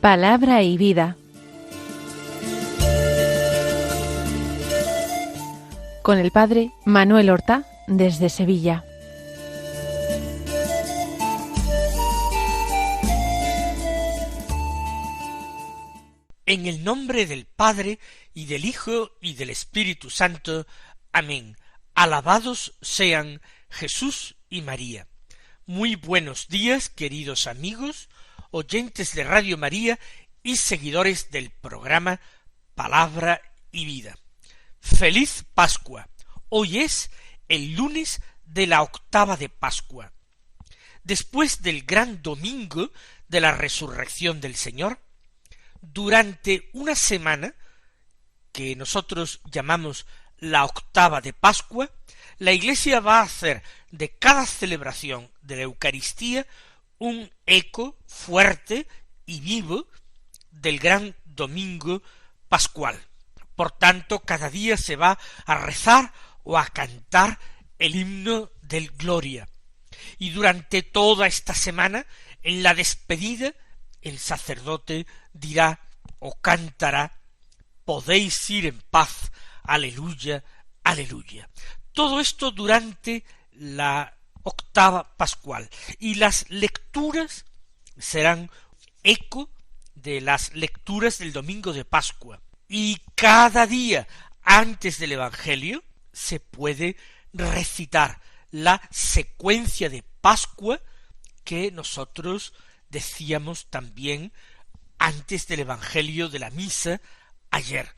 Palabra y vida. Con el padre Manuel Horta, desde Sevilla. En el nombre del Padre, y del Hijo, y del Espíritu Santo. Amén. Alabados sean Jesús y María. Muy buenos días, queridos amigos, oyentes de Radio María y seguidores del programa Palabra y Vida. ¡Feliz Pascua! Hoy es el lunes de la octava de Pascua. Después del gran domingo de la resurrección del Señor, durante una semana, que nosotros llamamos la octava de Pascua, la Iglesia va a hacer de cada celebración de la Eucaristía un eco fuerte y vivo del gran domingo pascual. Por tanto, cada día se va a rezar o a cantar el himno del Gloria. Y durante toda esta semana, en la despedida, el sacerdote dirá o cantará: podéis ir en paz, aleluya, aleluya. Todo esto durante la octava pascual, y las lecturas serán eco de las lecturas del domingo de Pascua. Y cada día antes del Evangelio se puede recitar la secuencia de Pascua que nosotros decíamos también antes del Evangelio de la misa ayer.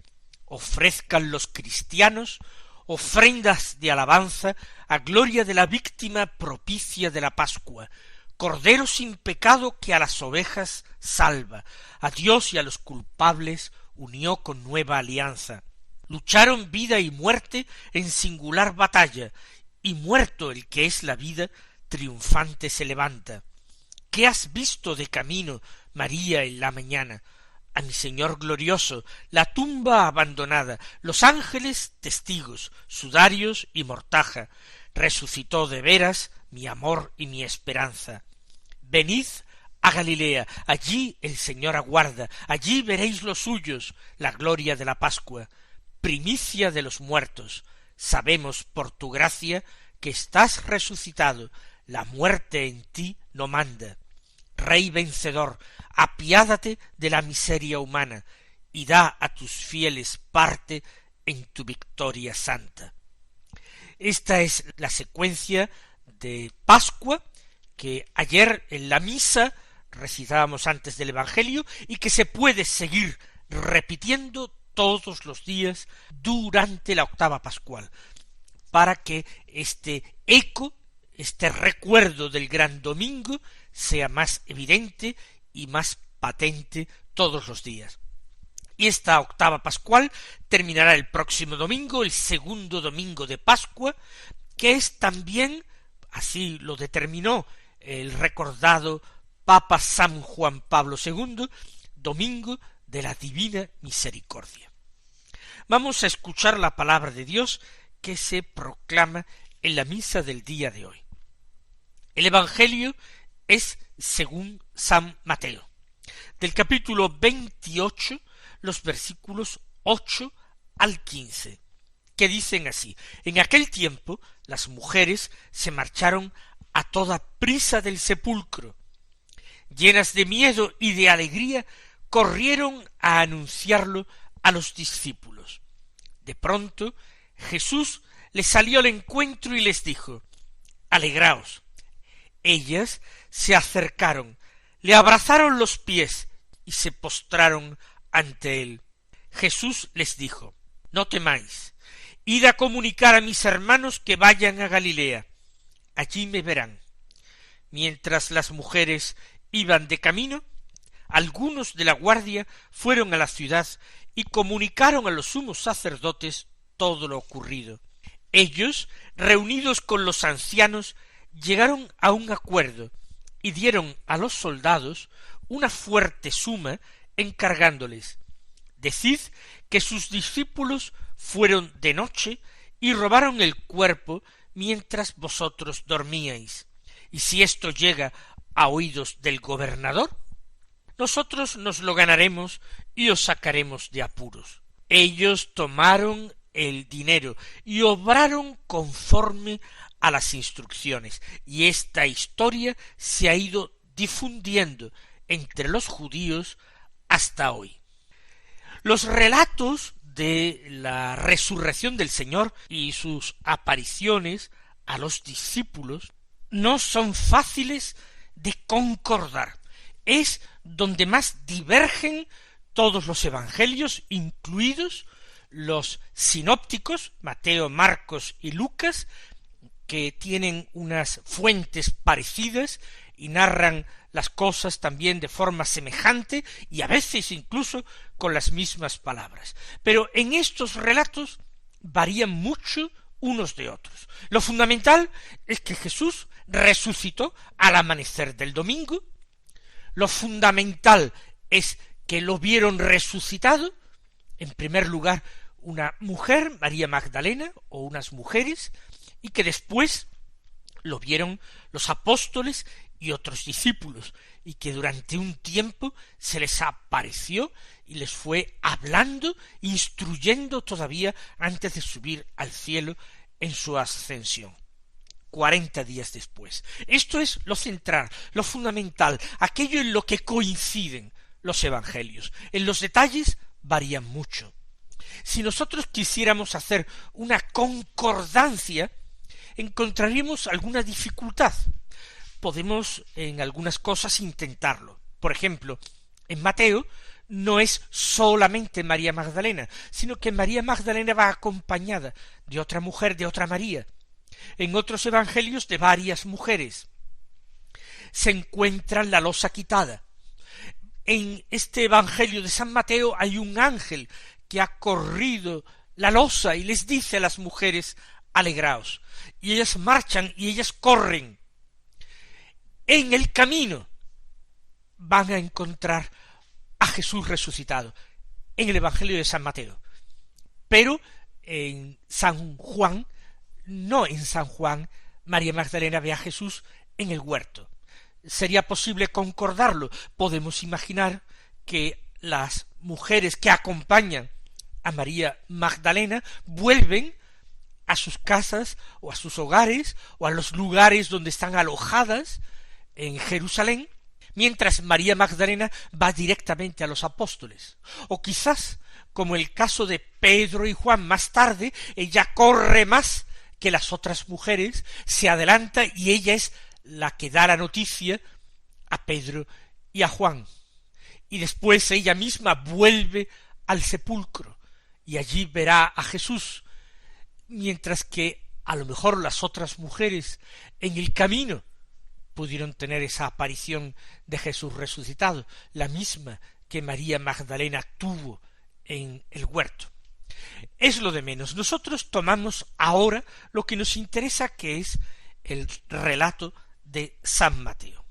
Ofrezcan los cristianos ofrendas de alabanza a gloria de la víctima propicia de la Pascua, Cordero sin pecado que a las ovejas salva, a Dios y a los culpables unió con nueva alianza. Lucharon vida y muerte en singular batalla, y muerto el que es la vida, triunfante se levanta. ¿Qué has visto de camino, María, en la mañana? A mi Señor glorioso, la tumba abandonada, los ángeles testigos, sudarios y mortaja. Resucitó de veras mi amor y mi esperanza. Venid a Galilea, allí el Señor aguarda, allí veréis los suyos, la gloria de la Pascua, primicia de los muertos. Sabemos por tu gracia que estás resucitado, la muerte en ti no manda. Rey vencedor, apiádate de la miseria humana, y da a tus fieles parte en tu victoria santa. Esta es la secuencia de Pascua que ayer en la misa recitábamos antes del Evangelio y que se puede seguir repitiendo todos los días durante la octava pascual, para que este eco, este recuerdo del gran domingo sea más evidente y más patente todos los días. Y esta octava pascual terminará el próximo domingo, el segundo domingo de Pascua, que es también, así lo determinó el recordado Papa San Juan Pablo II, domingo de la Divina Misericordia. Vamos a escuchar la palabra de Dios que se proclama en la misa del día de hoy. El Evangelio es según San Mateo, del capítulo 28, los versículos 8 al 15, que dicen así: en aquel tiempo las mujeres se marcharon a toda prisa del sepulcro. Llenas de miedo y de alegría, corrieron a anunciarlo a los discípulos. De pronto, Jesús les salió al encuentro y les dijo: alegraos. Ellas se acercaron, le abrazaron los pies y se postraron ante él. Jesús les dijo: no temáis, id a comunicar a mis hermanos que vayan a Galilea, allí me verán. Mientras las mujeres iban de camino, algunos de la guardia fueron a la ciudad y comunicaron a los sumos sacerdotes todo lo ocurrido. Ellos, reunidos con los ancianos, llegaron a un acuerdo y dieron a los soldados una fuerte suma, encargándoles: Decid que sus discípulos fueron de noche y robaron el cuerpo mientras vosotros dormíais. Y si esto llega a oídos del gobernador, nosotros nos lo ganaremos y os sacaremos de apuros. Ellos tomaron el dinero y obraron conforme a las instrucciones, y esta historia se ha ido difundiendo entre los judíos hasta hoy. Los relatos de la resurrección del Señor y sus apariciones a los discípulos no son fáciles de concordar. Es donde más divergen todos los evangelios, incluidos los sinópticos, Mateo, Marcos y Lucas, que tienen unas fuentes parecidas y narran las cosas también de forma semejante y a veces incluso con las mismas palabras. Pero en estos relatos varían mucho unos de otros. Lo fundamental es que Jesús resucitó al amanecer del domingo. Lo fundamental es que lo vieron resucitado, en primer lugar, una mujer, María Magdalena, o unas mujeres, y que después lo vieron los apóstoles y otros discípulos, y que durante un tiempo se les apareció y les fue hablando, instruyendo todavía antes de subir al cielo en su ascensión. 40 días después. Esto es lo central, lo fundamental, aquello en lo que coinciden los evangelios. En los detalles varían mucho. Si nosotros quisiéramos hacer una concordancia, encontraríamos alguna dificultad. Podemos en algunas cosas intentarlo. Por ejemplo, en Mateo no es solamente María Magdalena, sino que María Magdalena va acompañada de otra mujer, de otra María. En otros evangelios de varias mujeres. Se encuentra la losa quitada. En este evangelio de San Mateo hay un ángel que ha corrido la losa y les dice a las mujeres: alegraos. Y ellas marchan y ellas corren. En el camino van a encontrar a Jesús resucitado, en el evangelio de San Mateo. Pero en San Juan, no en San Juan, María Magdalena ve a Jesús en el huerto. ¿Sería posible concordarlo? Podemos imaginar que las mujeres que acompañan a María Magdalena vuelven a sus casas o a sus hogares o a los lugares donde están alojadas en Jerusalén, mientras María Magdalena va directamente a los apóstoles. O quizás, como el caso de Pedro y Juan más tarde, ella corre más que las otras mujeres, se adelanta y ella es la que da la noticia a Pedro y a Juan. Y después ella misma vuelve al sepulcro y allí verá a Jesús, mientras que a lo mejor las otras mujeres en el camino pudieron tener esa aparición de Jesús resucitado, la misma que María Magdalena tuvo en el huerto. Es lo de menos. Nosotros tomamos ahora lo que nos interesa, que es el relato de San Mateo.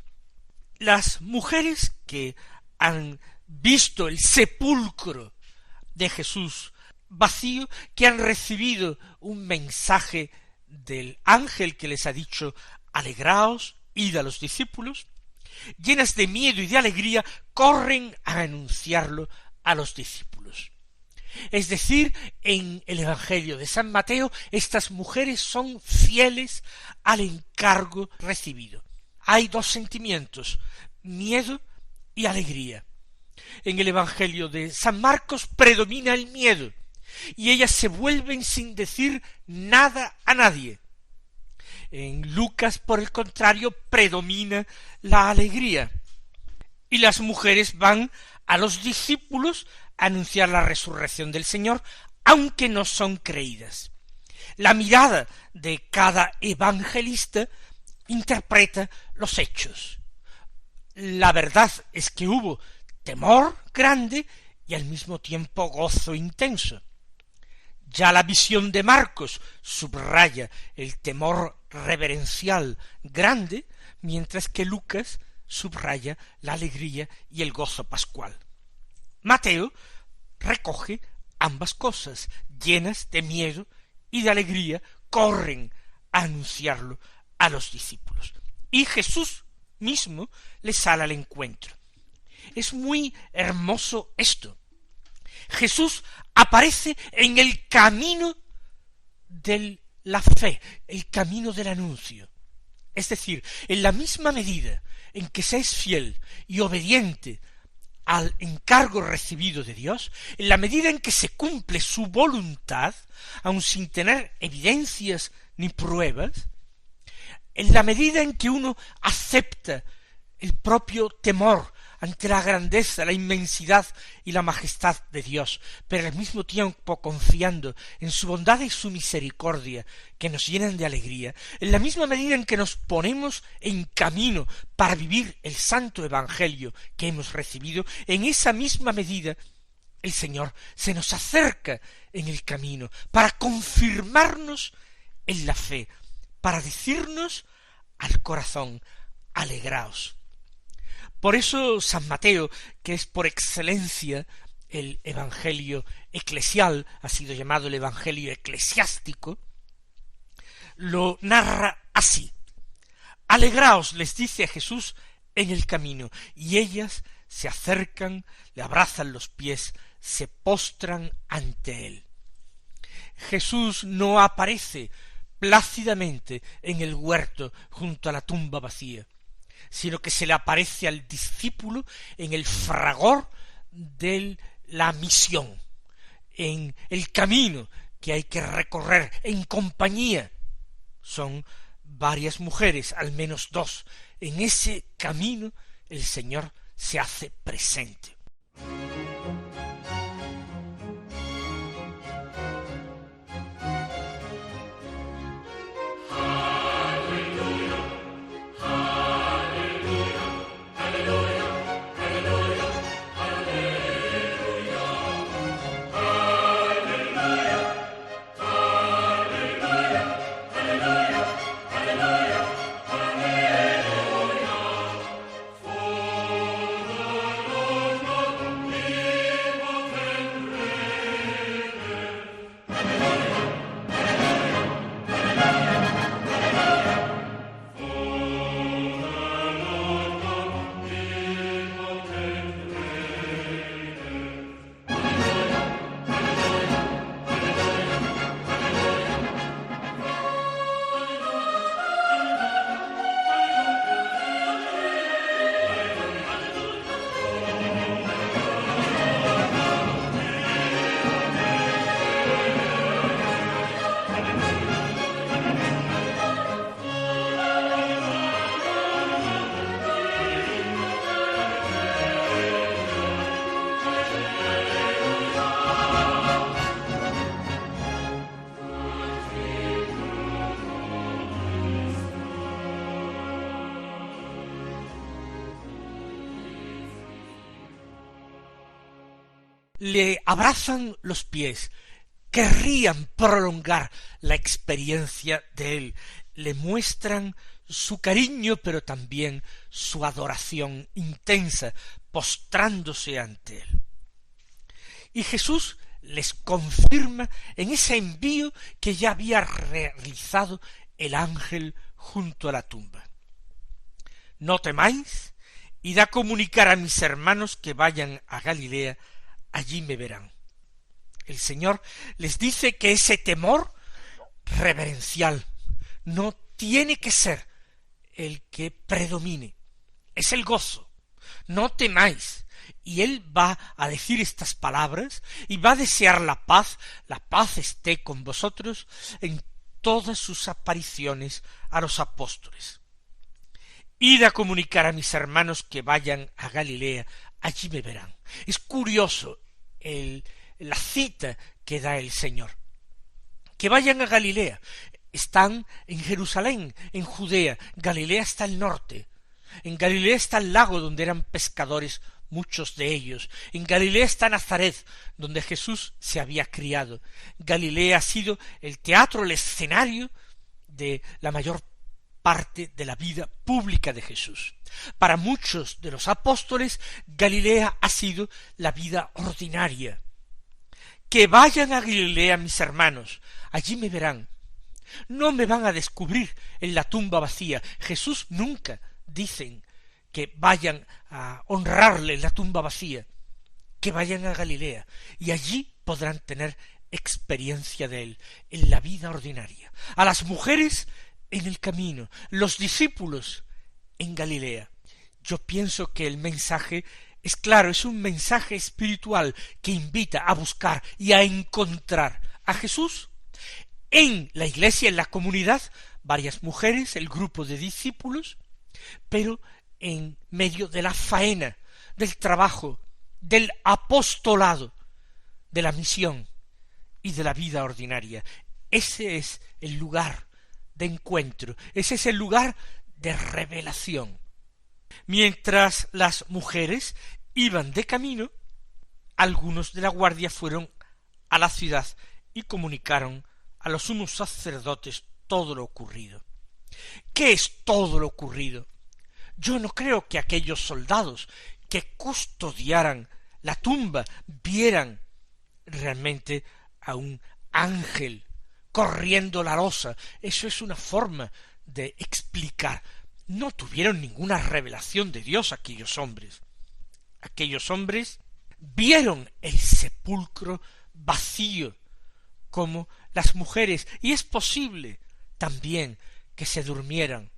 Las mujeres que han visto el sepulcro de Jesús vacío, que han recibido un mensaje del ángel que les ha dicho: alegraos, id a los discípulos, llenas de miedo y de alegría, corren a anunciarlo a los discípulos. Es decir, en el Evangelio de San Mateo, estas mujeres son fieles al encargo recibido. Hay dos sentimientos: miedo y alegría. En el Evangelio de San Marcos predomina el miedo, y ellas se vuelven sin decir nada a nadie. En Lucas, por el contrario, predomina la alegría, y las mujeres van a los discípulos a anunciar la resurrección del Señor, aunque no son creídas. La mirada de cada evangelista interpreta los hechos. La verdad es que hubo temor grande y al mismo tiempo gozo intenso. Ya la visión de Marcos subraya el temor reverencial grande, mientras que Lucas subraya la alegría y el gozo pascual. Mateo recoge ambas cosas, llenas de miedo y de alegría, corren a anunciarlo a los discípulos. Y Jesús mismo les sale al encuentro. Es muy hermoso esto. Jesús aparece en el camino de la fe, el camino del anuncio. Es decir, en la misma medida en que se es fiel y obediente al encargo recibido de Dios, en la medida en que se cumple su voluntad, aun sin tener evidencias ni pruebas, en la medida en que uno acepta el propio temor ante la grandeza, la inmensidad y la majestad de Dios, pero al mismo tiempo confiando en su bondad y su misericordia, que nos llenan de alegría, en la misma medida en que nos ponemos en camino para vivir el santo evangelio que hemos recibido, en esa misma medida el Señor se nos acerca en el camino para confirmarnos en la fe, para decirnos al corazón: alegraos. Por eso San Mateo, que es por excelencia el evangelio eclesial, ha sido llamado el evangelio eclesiástico, lo narra así: alegraos, les dice a Jesús en el camino, y ellas se acercan, le abrazan los pies, se postran ante él. Jesús no aparece plácidamente en el huerto junto a la tumba vacía, sino que se le aparece al discípulo en el fragor de la misión, en el camino que hay que recorrer en compañía. Son varias mujeres, al menos dos. En ese camino el Señor se hace presente. Le abrazan los pies, querrían prolongar la experiencia de él, le muestran su cariño, pero también su adoración intensa, postrándose ante él. Y Jesús les confirma en ese envío que ya había realizado el ángel junto a la tumba. No temáis, id a comunicar a mis hermanos que vayan a Galilea, allí me verán. El Señor les dice que ese temor reverencial no tiene que ser el que predomine, es el gozo. No temáis. Y Él va a decir estas palabras y va a desear la paz esté con vosotros en todas sus apariciones a los apóstoles. Id a comunicar a mis hermanos que vayan a Galilea, allí me verán. Es curioso la cita que da el Señor. Que vayan a Galilea. Están en Jerusalén, en Judea. Galilea está al norte. En Galilea está el lago donde eran pescadores muchos de ellos. En Galilea está Nazaret, donde Jesús se había criado. Galilea ha sido el teatro, el escenario de la mayor parte de la vida pública de Jesús. Para muchos de los apóstoles, Galilea ha sido la vida ordinaria, que vayan a Galilea mis hermanos, allí me verán. No me van a descubrir en la tumba vacía. Jesús nunca dicen que vayan a honrarle en la tumba vacía, que vayan a Galilea, y allí podrán tener experiencia de él en la vida ordinaria. A las mujeres en el camino, los discípulos en Galilea. Yo pienso que el mensaje es claro, es un mensaje espiritual que invita a buscar y a encontrar a Jesús en la iglesia, en la comunidad, varias mujeres, el grupo de discípulos, pero en medio de la faena, del trabajo, del apostolado, de la misión y de la vida ordinaria. Ese es el lugar de encuentro, ese es el lugar de revelación. Mientras las mujeres iban de camino, algunos de la guardia fueron a la ciudad y comunicaron a los sumos sacerdotes todo lo ocurrido. ¿Qué es todo lo ocurrido? Yo no creo que aquellos soldados que custodiaran la tumba vieran realmente a un ángel corriendo la losa. Eso es una forma de explicar. No tuvieron ninguna revelación de Dios aquellos hombres. Aquellos hombres vieron el sepulcro vacío, como las mujeres, y es posible también que se durmieran,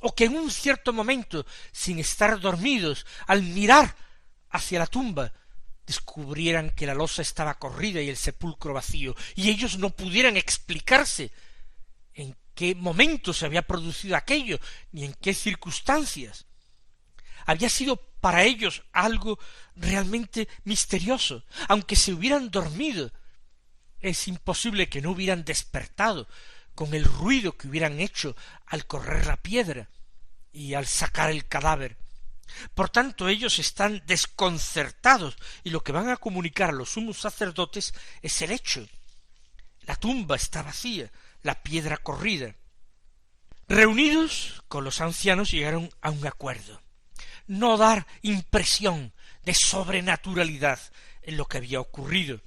o que en un cierto momento, sin estar dormidos, al mirar hacia la tumba, descubrieran que la losa estaba corrida y el sepulcro vacío, y ellos no pudieran explicarse en qué momento se había producido aquello, ni en qué circunstancias. Había sido para ellos algo realmente misterioso. Aunque se hubieran dormido, es imposible que no hubieran despertado con el ruido que hubieran hecho al correr la piedra y al sacar el cadáver. Por tanto, ellos están desconcertados, y lo que van a comunicar a los sumos sacerdotes es el hecho. La tumba está vacía, la piedra corrida. Reunidos con los ancianos llegaron a un acuerdo: no dar impresión de sobrenaturalidad en lo que había ocurrido,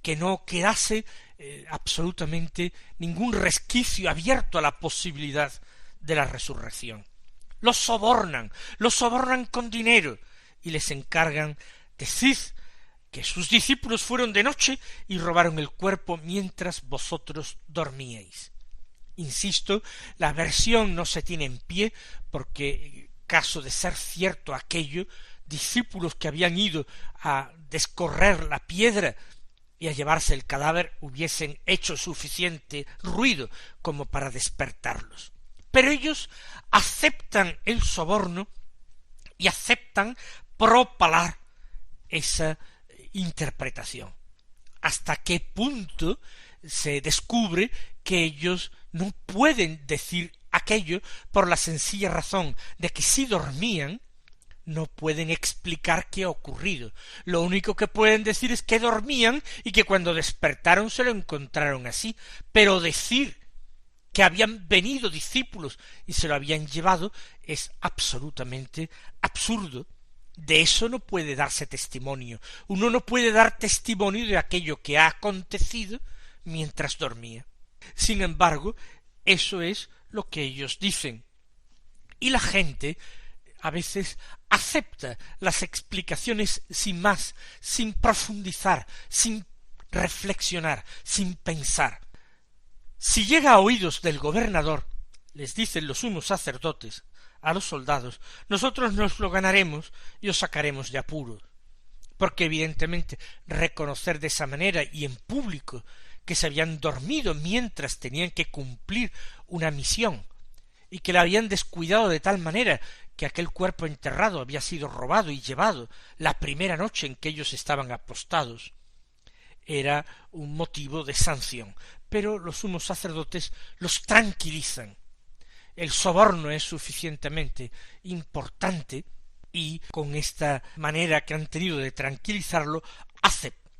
que no quedase absolutamente ningún resquicio abierto a la posibilidad de la resurrección. Los sobornan con dinero, y les encargan: decid que sus discípulos fueron de noche y robaron el cuerpo mientras vosotros dormíais. Insisto, la versión no se tiene en pie, porque caso de ser cierto aquello, discípulos que habían ido a descorrer la piedra y a llevarse el cadáver hubiesen hecho suficiente ruido como para despertarlos. Pero ellos aceptan el soborno y aceptan propalar esa interpretación. ¿Hasta qué punto se descubre que ellos no pueden decir aquello por la sencilla razón de que si dormían no pueden explicar qué ha ocurrido? Lo único que pueden decir es que dormían y que cuando despertaron se lo encontraron así, pero decir que habían venido discípulos y se lo habían llevado es absolutamente absurdo. De eso no puede darse testimonio. Uno no puede dar testimonio de aquello que ha acontecido mientras dormía. Sin embargo, eso es lo que ellos dicen. Y la gente a veces acepta las explicaciones sin más, sin profundizar, sin reflexionar, sin pensar. Si llega a oídos del gobernador, les dicen los sumos sacerdotes a los soldados, nosotros nos lo ganaremos y os sacaremos de apuros. Porque evidentemente reconocer de esa manera y en público que se habían dormido mientras tenían que cumplir una misión, y que la habían descuidado de tal manera que aquel cuerpo enterrado había sido robado y llevado la primera noche en que ellos estaban apostados, era un motivo de sanción. Pero los sumos sacerdotes los tranquilizan. El soborno es suficientemente importante, y con esta manera que han tenido de tranquilizarlo,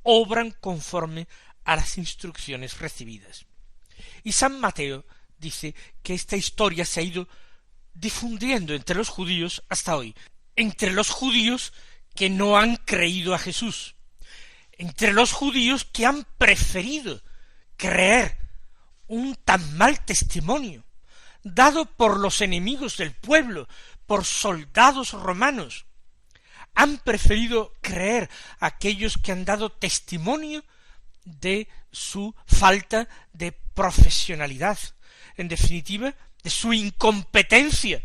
obran conforme a las instrucciones recibidas. Y San Mateo dice que esta historia se ha ido difundiendo entre los judíos hasta hoy, entre los judíos que no han creído a Jesús. entre los judíos que han preferido creer un tan mal testimonio, dado por los enemigos del pueblo, por soldados romanos. Han preferido creer a aquellos que han dado testimonio de su falta de profesionalidad, en definitiva, de su incompetencia,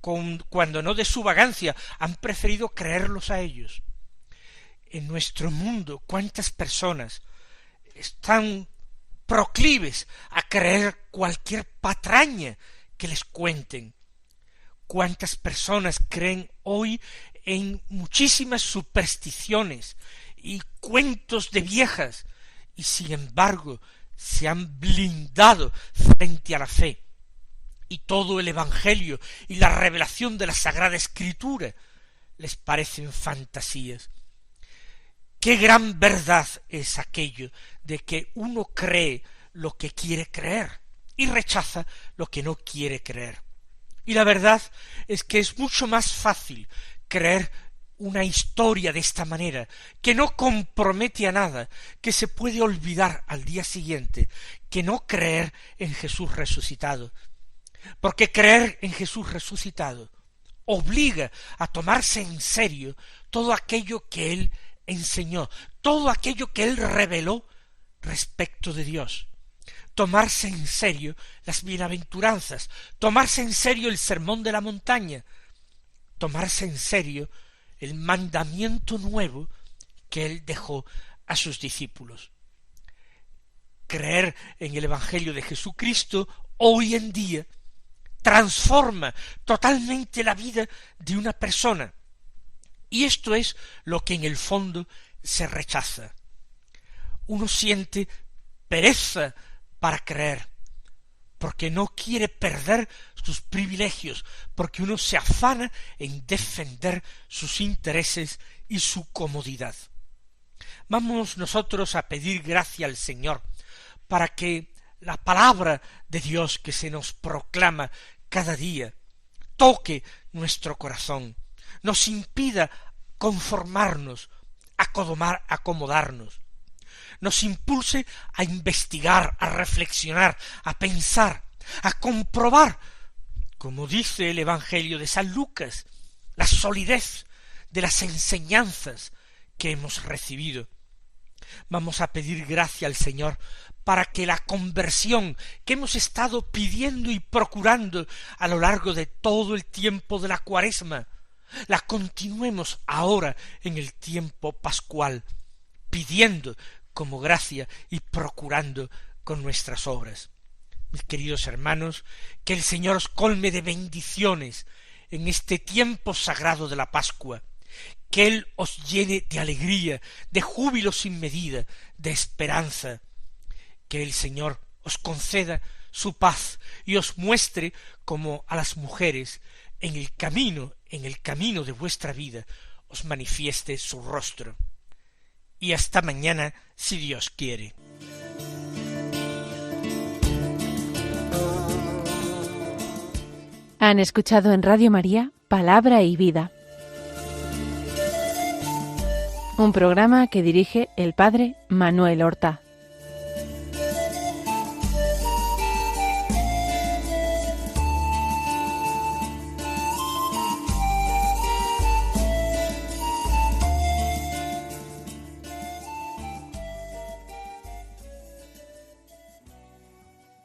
cuando no de su vagancia. Han preferido creerlos a ellos. En nuestro mundo, ¿cuántas personas están proclives a creer cualquier patraña que les cuenten? ¿Cuántas personas creen hoy en muchísimas supersticiones y cuentos de viejas, y sin embargo se han blindado frente a la fe? Y todo el Evangelio y la revelación de la Sagrada Escritura les parecen fantasías. Qué gran verdad es aquello de que uno cree lo que quiere creer y rechaza lo que no quiere creer. Y la verdad es que es mucho más fácil creer una historia de esta manera, que no compromete a nada, que se puede olvidar al día siguiente, que no creer en Jesús resucitado. Porque creer en Jesús resucitado obliga a tomarse en serio todo aquello que Él enseñó, todo aquello que Él reveló respecto de Dios. Tomarse en serio las bienaventuranzas, tomarse en serio el sermón de la montaña, tomarse en serio el mandamiento nuevo que Él dejó a sus discípulos. Creer en el Evangelio de Jesucristo hoy en día transforma totalmente la vida de una persona. Y esto es lo que en el fondo se rechaza. Uno siente pereza para creer, porque no quiere perder sus privilegios, porque uno se afana en defender sus intereses y su comodidad. Vamos nosotros a pedir gracia al Señor para que la palabra de Dios que se nos proclama cada día toque nuestro corazón, nos impida conformarnos, acomodarnos, nos impulse a investigar, a reflexionar, a pensar, a comprobar, como dice el Evangelio de San Lucas, la solidez de las enseñanzas que hemos recibido. Vamos a pedir gracia al Señor para que la conversión que hemos estado pidiendo y procurando a lo largo de todo el tiempo de la Cuaresma, la continuemos ahora en el tiempo pascual, pidiendo como gracia y procurando con nuestras obras. Mis queridos hermanos, que el Señor os colme de bendiciones en este tiempo sagrado de la Pascua, que Él os llene de alegría, de júbilo sin medida, de esperanza, que el Señor os conceda su paz y os muestre como a las mujeres en el camino de vuestra vida, os manifieste su rostro. Y hasta mañana, si Dios quiere. Han escuchado en Radio María Palabra y Vida, un programa que dirige el Padre Manuel Horta.